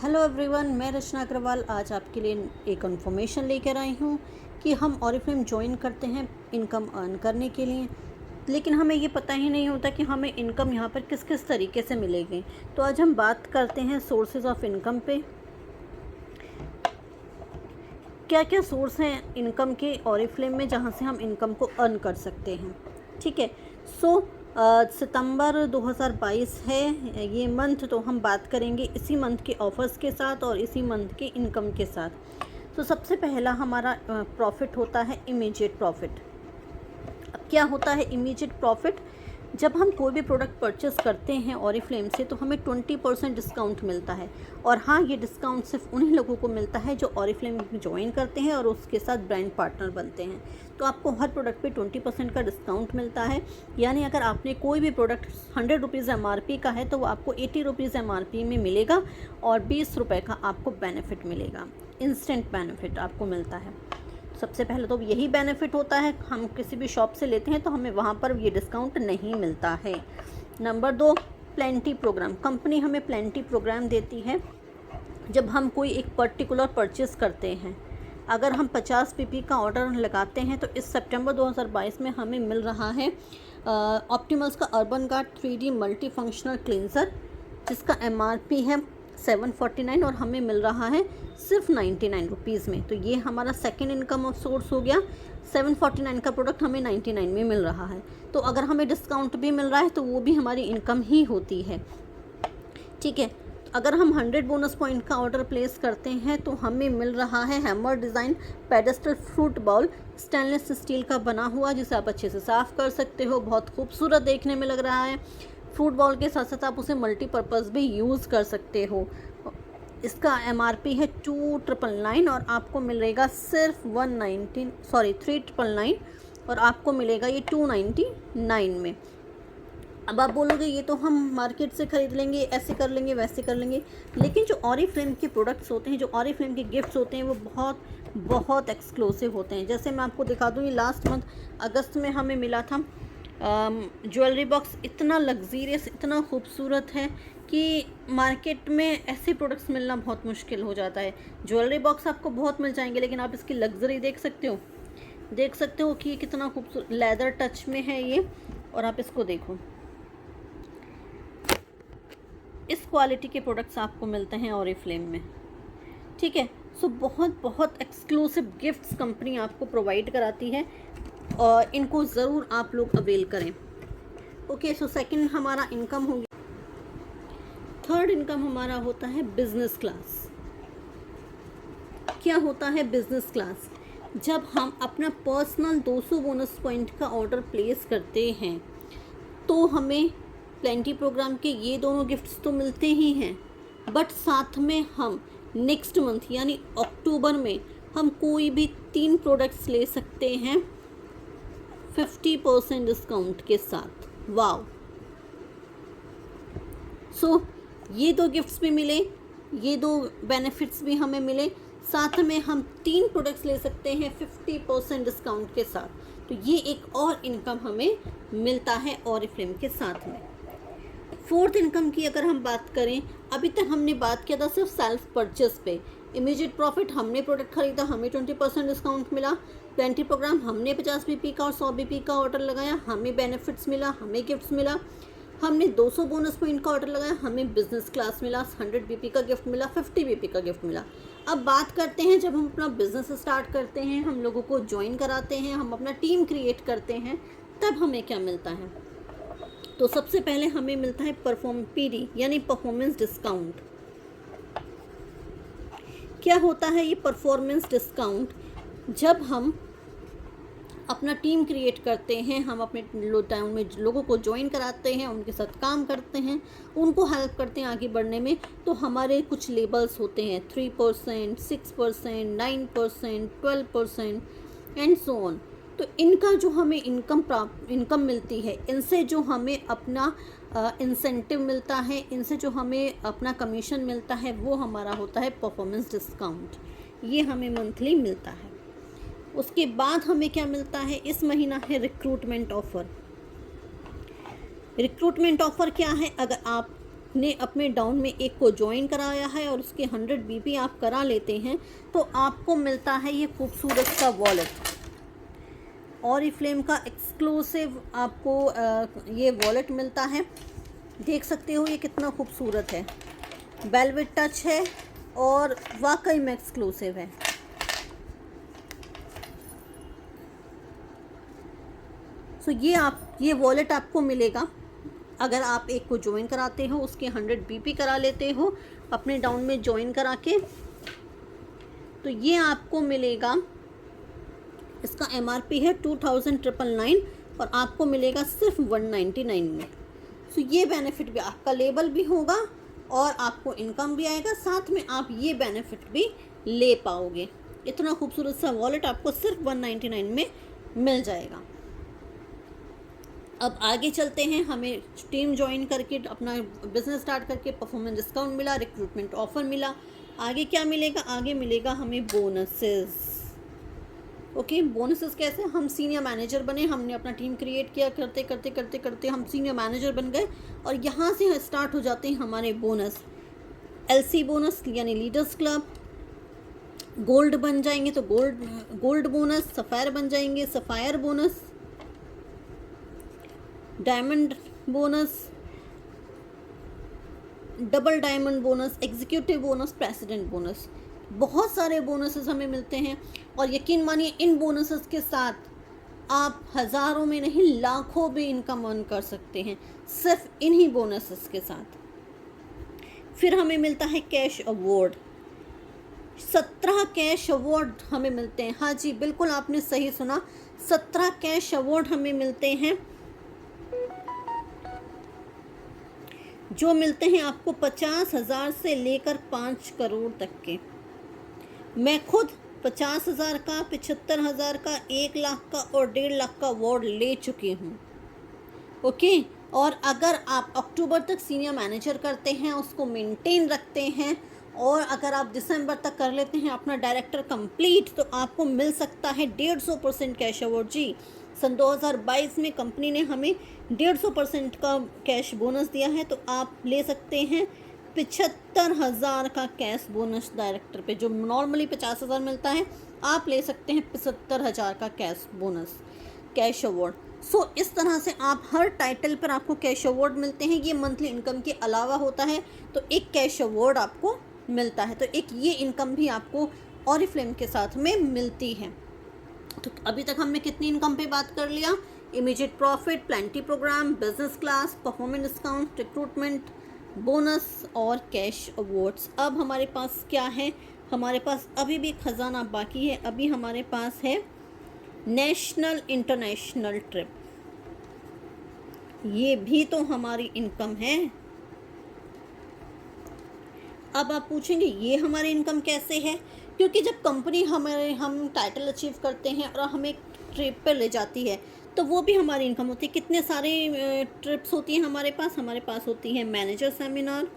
Hello everyone, मैं रचना अग्रवाल आज आपके लिए एक इन्फॉर्मेशन लेकर आई हूँ कि हम ऑरिफ्लेम ज्वाइन करते हैं इनकम अर्न करने के लिए, लेकिन हमें ये पता ही नहीं होता कि हमें इनकम यहाँ पर किस किस तरीके से मिलेगी। तो आज हम बात करते हैं सोर्सेज ऑफ इनकम पे। क्या क्या सोर्स हैं इनकम के ऑरिफ्लेम में जहाँ से हम इनकम को अर्न कर सकते हैं। ठीक है, सितंबर 2022 है ये मंथ, तो हम बात करेंगे इसी मंथ के ऑफ़र्स के साथ और इसी मंथ के इनकम के साथ। तो सबसे पहला हमारा प्रॉफिट होता है इमीडिएट प्रॉफिट। अब क्या होता है इमीडिएट प्रॉफिट? जब हम कोई भी प्रोडक्ट परचेस करते हैं ऑरिफ्लेम से तो हमें 20% डिस्काउंट मिलता है। और हाँ, ये डिस्काउंट सिर्फ उन्हीं लोगों को मिलता है जो ऑरिफ्लेम में ज्वाइन करते हैं और उसके साथ ब्रांड पार्टनर बनते हैं। तो आपको हर प्रोडक्ट पे 20% का डिस्काउंट मिलता है। यानी अगर आपने कोई भी प्रोडक्ट 100 रुपीज़ MRP का है तो वो आपको 80 रुपीज़ MRP में मिलेगा और 20 रुपये का आपको बेनिफिट मिलेगा। इंस्टेंट बेनिफिट आपको मिलता है। सबसे पहले तो यही बेनिफिट होता है, हम किसी भी शॉप से लेते हैं तो हमें वहाँ पर ये डिस्काउंट नहीं मिलता है। Number 2, plenty program. कंपनी हमें प्लेंटी प्रोग्राम देती है जब हम कोई एक पर्टिकुलर परचेस करते हैं। अगर हम 50 PP का ऑर्डर लगाते हैं तो इस सितंबर 2022 में हमें मिल रहा है ऑप्टिमल्स का urban guard 3D multi functional cleanser, जिसका MRP है 749 और हमें मिल रहा है सिर्फ 99 रुपीज़ में। तो ये हमारा सेकेंड इनकम ऑफ सोर्स हो गया। 749 का प्रोडक्ट हमें 99 में मिल रहा है। तो अगर हमें डिस्काउंट भी मिल रहा है तो वो भी हमारी इनकम ही होती है। ठीक है, अगर हम 100 बोनस पॉइंट का ऑर्डर प्लेस करते हैं तो हमें मिल रहा है hammer design pedestal fruit bowl, stainless steel का बना हुआ, जिसे आप अच्छे से साफ़ कर सकते हो। बहुत खूबसूरत देखने में लग रहा है। फ्रूट बाउल के साथ साथ आप उसे मल्टीपर्पज़ भी यूज़ कर सकते हो। इसका MRP है 2999 और आपको मिलेगा सिर्फ 399 और आपको मिलेगा ये 299 में। अब आप बोलोगे ये तो हम मार्केट से ख़रीद लेंगे, ऐसे कर लेंगे, वैसे कर लेंगे, लेकिन जो ऑरिफ्लेम के प्रोडक्ट्स होते हैं, जो ऑरिफ्लेम के गिफ्ट्स होते हैं, वो बहुत बहुत एक्सक्लूसिव होते हैं। जैसे मैं आपको दिखा दूँ, ये लास्ट मंथ अगस्त में हमें मिला था ज्वेलरी बॉक्स। इतना लग्जीरियस, इतना खूबसूरत है कि मार्केट में ऐसे प्रोडक्ट्स मिलना बहुत मुश्किल हो जाता है। ज्वेलरी बॉक्स आपको बहुत मिल जाएंगे, लेकिन आप इसकी लग्जरी देख सकते हो कि ये कितना खूबसूरत लेदर टच में है ये। और आप इसको देखो, इस क्वालिटी के प्रोडक्ट्स आपको मिलते हैं ऑरिफ्लेम में। ठीक है, सो बहुत बहुत एक्सक्लूसिव गिफ्ट्स कंपनी आपको प्रोवाइड कराती है और इनको ज़रूर आप लोग अवेल करें। ओके, सो सेकंड हमारा इनकम हो गया। थर्ड इनकम हमारा होता है बिजनेस क्लास। क्या होता है बिजनेस क्लास? जब हम अपना पर्सनल 200 बोनस पॉइंट का ऑर्डर प्लेस करते हैं तो हमें प्लेंटी प्रोग्राम के ये दोनों गिफ्ट्स तो मिलते ही हैं, बट साथ में हम नेक्स्ट मंथ यानी अक्टूबर में हम कोई भी 3 प्रोडक्ट्स ले सकते हैं 50% डिस्काउंट के साथ। वाव! सो ये 2 गिफ्ट्स भी मिले, ये 2 बेनिफिट्स भी हमें मिले, साथ में हम 3 प्रोडक्ट्स ले सकते हैं 50% डिस्काउंट के साथ। तो ये एक और इनकम हमें मिलता है ऑरिफ्लेम के साथ में। फोर्थ इनकम की अगर हम बात करें, अभी तक हमने बात किया था सिर्फ सेल्फ परचेस पे। इमीडिएट प्रॉफिट, हमने प्रोडक्ट खरीदा, हमें 20% डिस्काउंट मिला। प्लेंटी प्रोग्राम, हमने 50 BP का और 100 BP का ऑर्डर लगाया, हमें बेनिफिट्स मिला, हमें गिफ्ट्स मिला। हमने 200 बोनस पॉइंट का ऑर्डर लगाया, हमें बिजनेस क्लास मिला, 100 BP का गिफ्ट मिला, 50 BP का गिफ्ट मिला। अब बात करते हैं, जब हम अपना बिजनेस स्टार्ट करते हैं, हम लोगों को ज्वाइन कराते हैं, हम अपना टीम क्रिएट करते हैं, तब हमें क्या मिलता है? तो सबसे पहले हमें मिलता है PD यानी परफॉर्मेंस डिस्काउंट। क्या होता है ये परफॉर्मेंस डिस्काउंट? जब हम अपना टीम क्रिएट करते हैं, हम अपने टाउन में लोगों को ज्वाइन कराते हैं, उनके साथ काम करते हैं, उनको हेल्प करते हैं आगे बढ़ने में, तो हमारे कुछ लेबल्स होते हैं 3%, 6%, 9%, 12% एंड सो ऑन। तो इनका जो हमें इनकम मिलती है, इनसे जो हमें अपना इंसेंटिव मिलता है, इनसे जो हमें अपना कमीशन मिलता है, वो हमारा होता है परफॉर्मेंस डिस्काउंट। ये हमें मंथली मिलता है। उसके बाद हमें क्या मिलता है? इस महीना है रिक्रूटमेंट ऑफ़र। रिक्रूटमेंट ऑफ़र क्या है? अगर आप आपने अपने डाउन में एक को ज्वाइन कराया है और उसके 100 बीपी आप करा लेते हैं तो आपको मिलता है ये खूबसूरत सा वॉलेट। ऑरिफ्लेम का एक्सक्लूसिव आपको ये वॉलेट मिलता है। देख सकते हो ये कितना खूबसूरत है, वेलवेट टच है और वाकई में एक्सक्लूसिव है। सो ये वॉलेट आपको मिलेगा अगर आप एक को ज्वाइन कराते हो, उसके 100 बीपी करा लेते हो अपने डाउन में ज्वाइन करा के, तो ये आपको मिलेगा। इसका एमआरपी है 2999 और आपको मिलेगा सिर्फ 199 में। सो ये बेनिफिट भी, आपका लेबल भी होगा और आपको इनकम भी आएगा, साथ में आप ये बेनिफिट भी ले पाओगे। इतना खूबसूरत सा वॉलेट आपको सिर्फ 199 में मिल जाएगा। अब आगे चलते हैं। हमें टीम ज्वाइन करके अपना बिजनेस स्टार्ट करके परफॉर्मेंस डिस्काउंट मिला, रिक्रूटमेंट ऑफर मिला। आगे क्या मिलेगा? आगे मिलेगा हमें बोनसेस। ओके, बोनसेस कैसे? हम सीनियर मैनेजर बने, हमने अपना टीम क्रिएट किया, करते करते करते करते हम सीनियर मैनेजर बन गए और यहाँ से स्टार्ट हो जाते हैं हमारे बोनस। एलसी बोनस यानी लीडर्स क्लब, गोल्ड बन जाएंगे तो गोल्ड बोनस, सफ़ायर बन जाएंगे sapphire bonus, diamond bonus, double diamond bonus, executive bonus, president bonus. बहुत सारे बोनसेस हमें मिलते हैं और यकीन मानिए इन बोनसेस के साथ आप हज़ारों में नहीं लाखों भी इनकम अर्न कर सकते हैं सिर्फ इन्हीं बोनसेस के साथ। फिर हमें मिलता है कैश अवार्ड। 17 कैश अवार्ड हमें मिलते हैं। हाँ जी, बिल्कुल आपने सही सुना, 17 कैश अवार्ड हमें मिलते हैं, जो मिलते हैं आपको 50,000 से लेकर 5 करोड़ तक के। मैं खुद 50,000 का, 75,000 का, 1 लाख का और 1.5 लाख का अवार्ड ले चुकी हूँ। ओके, और अगर आप अक्टूबर तक सीनियर मैनेजर करते हैं, उसको मेंटेन रखते हैं और अगर आप दिसंबर तक कर लेते हैं अपना डायरेक्टर कंप्लीट, तो आपको मिल सकता है 150% कैश अवार्ड। जी, सन 2022 में कंपनी ने हमें 150% का कैश बोनस दिया है, तो आप ले सकते हैं 75,000 का कैश बोनस डायरेक्टर पे। जो नॉर्मली 50,000 मिलता है, आप ले सकते हैं 75,000 का कैश बोनस, कैश अवार्ड। सो इस तरह से आप हर टाइटल पर आपको कैश अवार्ड मिलते हैं। ये मंथली इनकम के अलावा होता है, तो एक कैश अवार्ड आपको मिलता है, तो एक ये इनकम भी आपको ऑरिफ्लेम के साथ में मिलती है। तो अभी तक हमने कितनी इनकम पे बात कर लिया? Immediate profit, plenty program, business class, performance discount, recruitment, bonus और कैश अवार्ड्स। अब हमारे पास क्या है? हमारे पास अभी भी खजाना बाकी है। अभी हमारे पास है नेशनल इंटरनेशनल ट्रिप। ये भी तो हमारी इनकम है। अब आप पूछेंगे ये हमारी इनकम कैसे है? क्योंकि जब कंपनी हम टाइटल अचीव करते हैं और हमें ट्रिप पर ले जाती है, तो वो भी हमारी इनकम होती है। कितने सारे ट्रिप्स होती हैं हमारे पास होती है मैनेजर सेमिनार,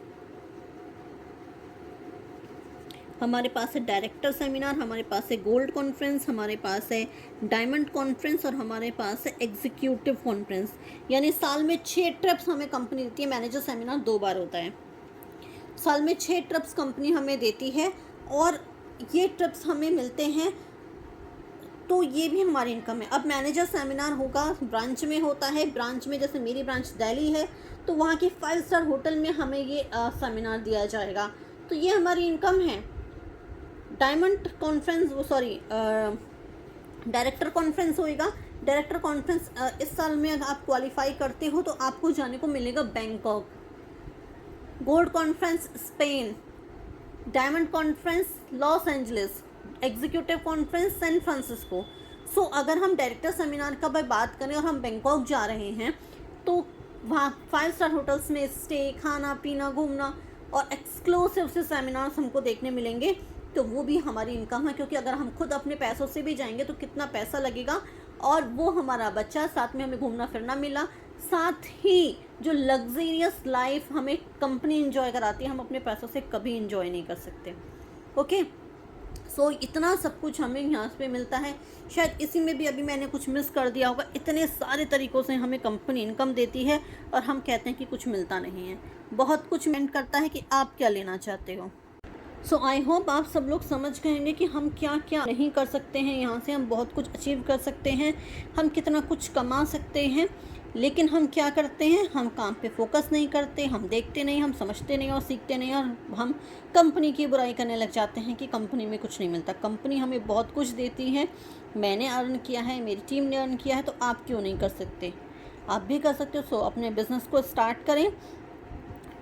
हमारे पास है डायरेक्टर सेमिनार, हमारे पास है गोल्ड कॉन्फ्रेंस, हमारे पास है डायमंड कॉन्फ्रेंस और हमारे पास है एग्जीक्यूटिव कॉन्फ्रेंस। यानी साल में 6 ट्रिप्स हमें कंपनी देती है। मैनेजर सेमिनार 2 बार होता है। साल में 6 ट्रिप्स कंपनी हमें देती है और ये ट्रिप्स हमें मिलते हैं, तो ये भी हमारी इनकम है। अब मैनेजर सेमिनार होगा, ब्रांच में होता है। ब्रांच में, जैसे मेरी ब्रांच दिल्ली है, तो वहाँ के 5 स्टार होटल में हमें ये सेमिनार दिया जाएगा, तो ये हमारी इनकम है। डायमंड कॉन्फ्रेंस, डायरेक्टर कॉन्फ्रेंस होएगा। डायरेक्टर कॉन्फ्रेंस इस साल में अगर आप क्वालिफाई करते हो तो आपको जाने को मिलेगा Bangkok. Gold conference Spain, diamond conference Los Angeles, executive conference San Francisco. So अगर हम डायरेक्टर सेमिनार का बात करें और हम बैंकॉक जा रहे हैं, तो वहाँ 5 स्टार होटल्स में स्टे, खाना पीना, घूमना और एक्सक्लूसिव से सेमिनार्स हमको देखने मिलेंगे, तो वो भी हमारी इनकम है। क्योंकि अगर हम खुद अपने पैसों से भी जाएंगे तो कितना पैसा लगेगा, और वो हमारा बच्चा, साथ में हमें घूमना फिरना मिला, साथ ही जो लग्जरियस लाइफ हमें कंपनी इंजॉय कराती है, हम अपने पैसों से कभी इंजॉय नहीं कर सकते। ओके, सो इतना सब कुछ हमें यहाँ पे मिलता है। शायद इसी में भी अभी मैंने कुछ मिस कर दिया होगा, इतने सारे तरीक़ों से हमें कंपनी इनकम देती है और हम कहते हैं कि कुछ मिलता नहीं है। बहुत कुछ डिपेंड करता है कि आप क्या लेना चाहते हो। सो आई होप आप सब लोग समझ गए होंगे कि हम क्या क्या नहीं कर सकते हैं, यहाँ से हम बहुत कुछ अचीव कर सकते हैं, हम कितना कुछ कमा सकते हैं। लेकिन हम क्या करते हैं, हम काम पे फोकस नहीं करते, हम देखते नहीं, हम समझते नहीं और सीखते नहीं, और हम कंपनी की बुराई करने लग जाते हैं कि कंपनी में कुछ नहीं मिलता। कंपनी हमें बहुत कुछ देती है, मैंने अर्न किया है, मेरी टीम ने अर्न किया है, तो आप क्यों नहीं कर सकते? आप भी कर सकते हो। सो अपने बिज़नेस को स्टार्ट करें,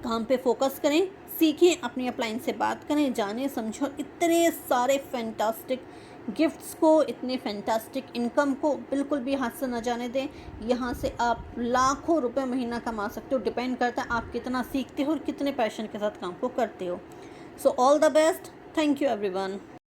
काम पे फोकस करें, सीखें, अपनी अपलाइन से बात करें, जानें समझो इतने सारे फैंटास्टिक गिफ्ट्स को, इतने फैंटास्टिक इनकम को बिल्कुल भी हाथ से न जाने दें। यहाँ से आप लाखों रुपए महीना कमा सकते हो। डिपेंड करता है आप कितना सीखते हो और कितने पैशन के साथ काम को करते हो। So all the best, thank you everyone.